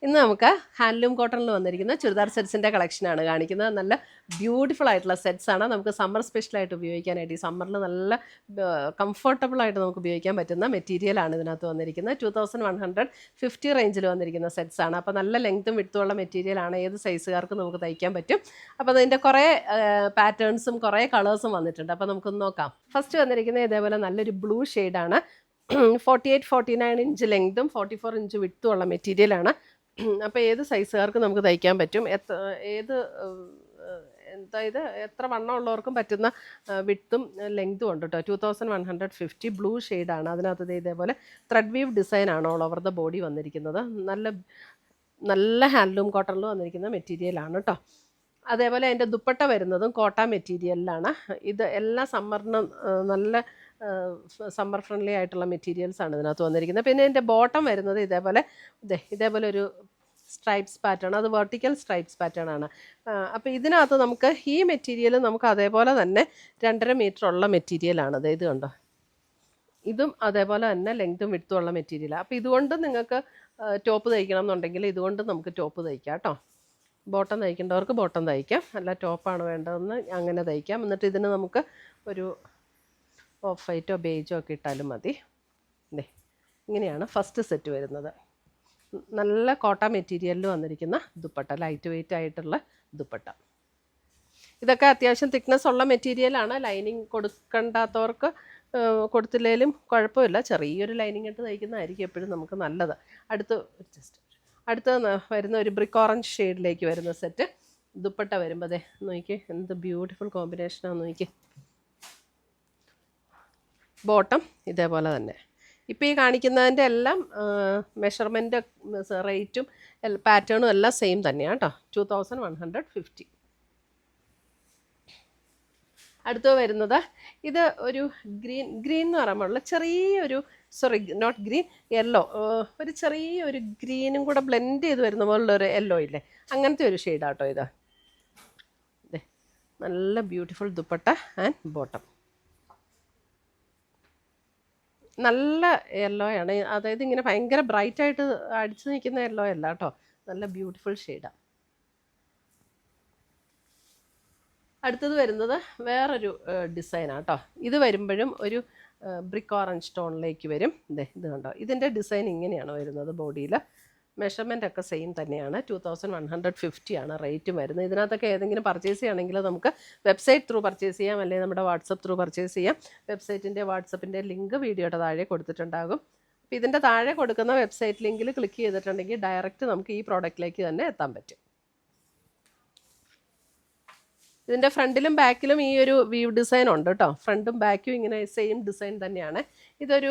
ഇന്ന് നമുക്ക് ഹാൻഡ്ലൂം കോട്ടണിൽ വന്നിരിക്കുന്ന ചുരിദാർ സെറ്റ്സിൻ്റെ കളക്ഷനാണ് കാണിക്കുന്നത്. നല്ല ബ്യൂട്ടിഫുൾ ആയിട്ടുള്ള സെറ്റ്സ് ആണ്. നമുക്ക് സമ്മർ സ്പെഷ്യലായിട്ട് ഉപയോഗിക്കാനായിട്ട് ഈ സമ്മറിൽ നല്ല കംഫർട്ടബിൾ ആയിട്ട് നമുക്ക് ഉപയോഗിക്കാൻ പറ്റുന്ന മെറ്റീരിയലാണ് ഇതിനകത്ത് വന്നിരിക്കുന്നത്. 2150 റേഞ്ചിൽ വന്നിരിക്കുന്ന സെറ്റ്സ് ആണ്. അപ്പോൾ നല്ല ലെങ്ത്തും വിഡ്ത്തുമുള്ള മെറ്റീരിയലാണ്. ഏത് സൈസുകാർക്ക് നമുക്ക് തയ്ക്കാൻ പറ്റും. അപ്പോൾ അതിൻ്റെ കുറേ പാറ്റേൺസും കുറേ കളേഴ്സും വന്നിട്ടുണ്ട്. അപ്പോൾ നമുക്കൊന്ന് നോക്കാം. ഫസ്റ്റ് വന്നിരിക്കുന്നത് ഇതേപോലെ നല്ലൊരു ബ്ലൂ ഷെയ്ഡാണ്. 48-49 ഇഞ്ച് ലെങ്തും 44 ഇഞ്ച് വിഡ്ത്തും ഉള്ള മെറ്റീരിയലാണ്. അപ്പോൾ ഏത് സൈസുകാർക്ക് നമുക്ക് തയ്ക്കാൻ പറ്റും. എത്ര വണ്ണമുള്ളവർക്കും പറ്റുന്ന വിഡ്ത്തും ലെങ്തും ഉണ്ട് കേട്ടോ. 2150 ബ്ലൂ ഷെയ്ഡാണ്. അതിനകത്ത് ഇതേപോലെ ത്രെഡ് വീവ് ഡിസൈനാണ് ഓൾ ഓവർ ദ ബോഡി വന്നിരിക്കുന്നത്. നല്ല ഹാൻഡ്ലൂം കോട്ടണിൽ വന്നിരിക്കുന്ന മെറ്റീരിയലാണ് കേട്ടോ. അതേപോലെ അതിൻ്റെ ദുപ്പട്ട വരുന്നതും കോട്ട മെറ്റീരിയലിലാണ്. ഇത് എല്ലാ സമ്മറിനും നല്ല സമ്മർ ഫ്രണ്ട്ലി ആയിട്ടുള്ള മെറ്റീരിയൽസാണ് ഇതിനകത്ത് വന്നിരിക്കുന്നത്. പിന്നെ ഇതിൻ്റെ ബോട്ടം വരുന്നത് ഇതേപോലെ ഒരു സ്ട്രൈപ്സ് പാറ്റേൺ, അത് വെർട്ടിക്കൽ സ്ട്രൈപ്സ് പാറ്റേൺ ആണ്. അപ്പോൾ ഇതിനകത്ത് നമുക്ക് ഈ മെറ്റീരിയൽ നമുക്ക് അതേപോലെ തന്നെ 2.5 മീറ്റർ ഉള്ള മെറ്റീരിയലാണ്. ഇത് കണ്ടോ, ഇതും അതേപോലെ തന്നെ ലെങ്തും വിഡ്ത്തും ഉള്ള മെറ്റീരിയലാണ്. അപ്പോൾ ഇതുകൊണ്ട് നിങ്ങൾക്ക് ടോപ്പ് തയ്ക്കണം എന്നുണ്ടെങ്കിൽ ഇതുകൊണ്ട് നമുക്ക് ടോപ്പ് തയ്ക്കാം കേട്ടോ. ബോട്ടം തയ്ക്കേണ്ടവർക്ക് ബോട്ടം തയ്ക്കാം, അല്ല ടോപ്പാണ് വേണ്ടതെന്ന് അങ്ങനെ തയ്ക്കാം. എന്നിട്ട് ഇതിന് നമുക്ക് ഒരു ഓഫ് വൈറ്റോ ബേജോ ഒക്കെ ഇട്ടാലും മതി. ഇങ്ങനെയാണ് ഫസ്റ്റ് സെറ്റ് വരുന്നത്. നല്ല കോട്ട മെറ്റീരിയലിൽ വന്നിരിക്കുന്ന ദുപ്പട്ട, ലൈറ്റ് വെയ്റ്റ് ആയിട്ടുള്ള ദുപ്പട്ട. ഇതൊക്കെ അത്യാവശ്യം തിക്നെസ് ഉള്ള മെറ്റീരിയലാണ്. ലൈനിങ് കൊടുക്കേണ്ടാത്തവർക്ക് കൊടുത്തില്ലെങ്കിലും കുഴപ്പമില്ല. ചെറിയൊരു ലൈനിങ് ഇട്ട് തയ്ക്കുന്നതായിരിക്കും എപ്പോഴും നമുക്ക് നല്ലത്. അടുത്ത് വരുന്ന ഒരു ബ്രിക്ക് ഓറഞ്ച് ഷെയ്ഡിലേക്ക് വരുന്ന സെറ്റ് ദുപ്പട്ട വരുമ്പോൾ നോക്കിയേ, എന്ത് ബ്യൂട്ടിഫുൾ കോമ്പിനേഷനാണ് നോക്കിയേ. ബോട്ടം ഇതേപോലെ തന്നെ. ഇപ്പോൾ ഈ കാണിക്കുന്നതിൻ്റെ എല്ലാം മെഷർമെൻറ്റ് റേറ്റും പാറ്റേണും എല്ലാം സെയിം തന്നെയാണ് കേട്ടോ. 2150. അടുത്ത് വരുന്നത് ഇത് ഒരു ഗ്രീൻ എന്ന് പറയുമ്പോൾ ചെറിയൊരു നോട്ട് ഗ്രീൻ, യെല്ലോ, ഒരു ചെറിയൊരു ഗ്രീനും കൂടെ ബ്ലെൻഡ് ചെയ്ത് വരുന്ന പോലുള്ളൊരു യെല്ലോ ഇല്ലേ, അങ്ങനത്തെ ഒരു ഷെയ്ഡാട്ടോ ഇത്. നല്ല ബ്യൂട്ടിഫുൾ ദുപ്പട്ട ആൻഡ് ബോട്ടം. നല്ല യെല്ലോയാണ്, അതായത് ഇങ്ങനെ ഭയങ്കര ബ്രൈറ്റായിട്ട് അടിച്ചു നിൽക്കുന്ന യെല്ലോ അല്ല കേട്ടോ, നല്ല ബ്യൂട്ടിഫുൾ ഷെയ്ഡാണ്. അടുത്തത് വരുന്നത് വേറൊരു ഡിസൈനാണ് കേട്ടോ. ഇത് വരുമ്പോഴും ഒരു ബ്രിക്ക് ഓറഞ്ച് ടോണിലേക്ക് വരും. ഇത് കണ്ടോ, ഇതിൻ്റെ ഡിസൈൻ ഇങ്ങനെയാണ് വരുന്നത്. ബോഡിയിൽ മെഷർമെൻ്റ് ഒക്കെ സെയിം തന്നെയാണ്. 2150 ആണ് റേറ്റും വരുന്നത്. ഇതിനകത്തൊക്കെ ഏതെങ്കിലും പർച്ചേസ് ചെയ്യണമെങ്കിൽ നമുക്ക് വെബ്സൈറ്റ് ത്രൂ പർച്ചേസ് ചെയ്യാം, അല്ലെങ്കിൽ നമ്മുടെ വാട്സപ്പ് ത്രൂ പർച്ചേസ് ചെയ്യാം. വെബ്സൈറ്റിൻ്റെ വാട്സപ്പിൻ്റെ ലിങ്ക് വീഡിയോയുടെ താഴെ കൊടുത്തിട്ടുണ്ടാകും. അപ്പോൾ ഇതിൻ്റെ താഴെ കൊടുക്കുന്ന വെബ്സൈറ്റ് ലിങ്കിൽ ക്ലിക്ക് ചെയ്തിട്ടുണ്ടെങ്കിൽ ഡയറക്റ്റ് നമുക്ക് ഈ പ്രോഡക്റ്റിലേക്ക് തന്നെ എത്താൻ പറ്റും. ഇതിൻ്റെ ഫ്രണ്ടിലും ബാക്കിലും ഈ ഒരു വീവ് ഡിസൈൻ ഉണ്ട് കേട്ടോ. ഫ്രണ്ടും ബാക്കും ഇങ്ങനെ സെയിം ഡിസൈൻ തന്നെയാണ്. ഇതൊരു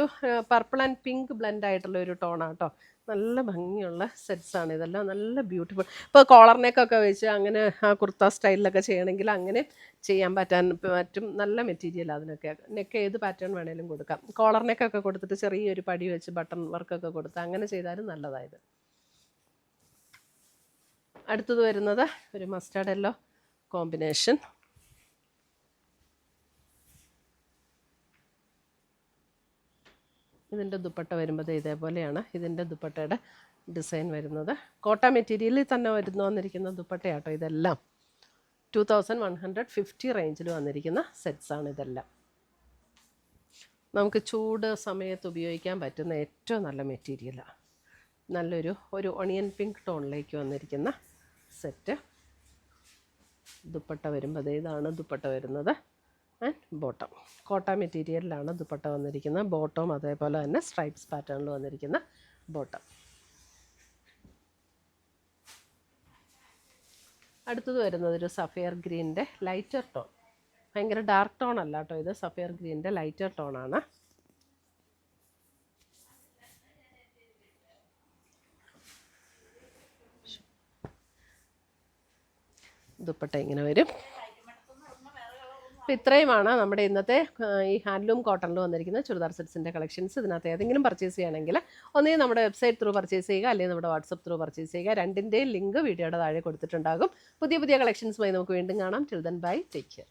പർപ്പിൾ ആൻഡ് പിങ്ക് ബ്ലെൻഡ് ആയിട്ടുള്ള ഒരു ടോണാണ് കേട്ടോ. നല്ല ഭംഗിയുള്ള സെറ്റ്സാണ് ഇതെല്ലാം, നല്ല ബ്യൂട്ടിഫുൾ. ഇപ്പോൾ കോളർ നെക്കൊക്കെ വെച്ച് അങ്ങനെ ആ കുർത്ത സ്റ്റൈലിലൊക്കെ ചെയ്യണമെങ്കിൽ അങ്ങനെ ചെയ്യാൻ പറ്റും. നല്ല മെറ്റീരിയലാണ് അതിനൊക്കെ. നെക്ക് ഏത് പാറ്റേൺ വേണേലും കൊടുക്കാം. കോളർ നെക്കൊക്കെ കൊടുത്തിട്ട് ചെറിയൊരു പടി വെച്ച് ബട്ടൺ വർക്കൊക്കെ കൊടുത്ത് അങ്ങനെ ചെയ്താലും നല്ലതായത്. അടുത്തത് വരുന്നത് ഒരു മസ്റ്റാർഡ് യെല്ലോ കോമ്പിനേഷൻ. ഇതിൻ്റെ ദുപ്പട്ട വരുമ്പോൾ ഇതേപോലെയാണ് ഇതിൻ്റെ ദുപ്പട്ടയുടെ ഡിസൈൻ വരുന്നത്. കോട്ട മെറ്റീരിയലിൽ തന്നെ വന്നിരിക്കുന്ന ദുപ്പട്ടയാട്ടോ ഇതെല്ലാം. 2150 റേഞ്ചിൽ വന്നിരിക്കുന്ന സെറ്റ്സാണ് ഇതെല്ലാം. നമുക്ക് ചൂട് സമയത്ത് ഉപയോഗിക്കാൻ പറ്റുന്ന ഏറ്റവും നല്ല മെറ്റീരിയലാണ്. ഒരു ഒണിയൻ പിങ്ക് ടോണിലേക്ക് വന്നിരിക്കുന്ന സെറ്റ്. ദുപ്പട്ട വരുമ്പോൾ ഇതാണ് ദുപ്പട്ട വരുന്നത് ആൻഡ് ബോട്ടം. കോട്ട മെറ്റീരിയലിലാണ് ദുപ്പട്ട വന്നിരിക്കുന്നത്. ബോട്ടം അതേപോലെ തന്നെ സ്ട്രൈപ്സ് പാറ്റേണിൽ വന്നിരിക്കുന്ന ബോട്ടം. അടുത്തത് വരുന്നത് ഒരു സഫയർ ഗ്രീനിൻ്റെ ലൈറ്റർ ടോൺ. ഭയങ്കര ഡാർക്ക് ടോൺ അല്ല കേട്ടോ, ഇത് സഫയർ ഗ്രീനിൻ്റെ ലൈറ്റർ ടോണാണ്. ദുപ്പട്ട ഇങ്ങനെ വരും. അപ്പോൾ ഇത്രയുമാണ് നമ്മുടെ ഇന്നത്തെ ഈ ഹാൻഡ്ലൂം കോട്ടണിൽ വന്നിരിക്കുന്ന ചുരിദാർ സെറ്റ്സിൻ്റെ കളക്ഷൻസ്. ഇതിനകത്ത് ഏതെങ്കിലും പർച്ചേസ് ചെയ്യണമെങ്കിൽ ഒന്നുകിൽ നമ്മുടെ വെബ്സൈറ്റ് ത്രൂ പർച്ചേസ് ചെയ്യുക, അല്ലെങ്കിൽ നമ്മുടെ വാട്സപ്പ് ത്രൂ പർച്ചേസ് ചെയ്യുക. രണ്ടിൻ്റെയും ലിങ്ക് വീഡിയോയുടെ താഴെ കൊടുത്തിട്ടുണ്ടാകും. പുതിയ കളക്ഷൻസുമായി നമുക്ക് വീണ്ടും കാണാം. Till then bye, take care.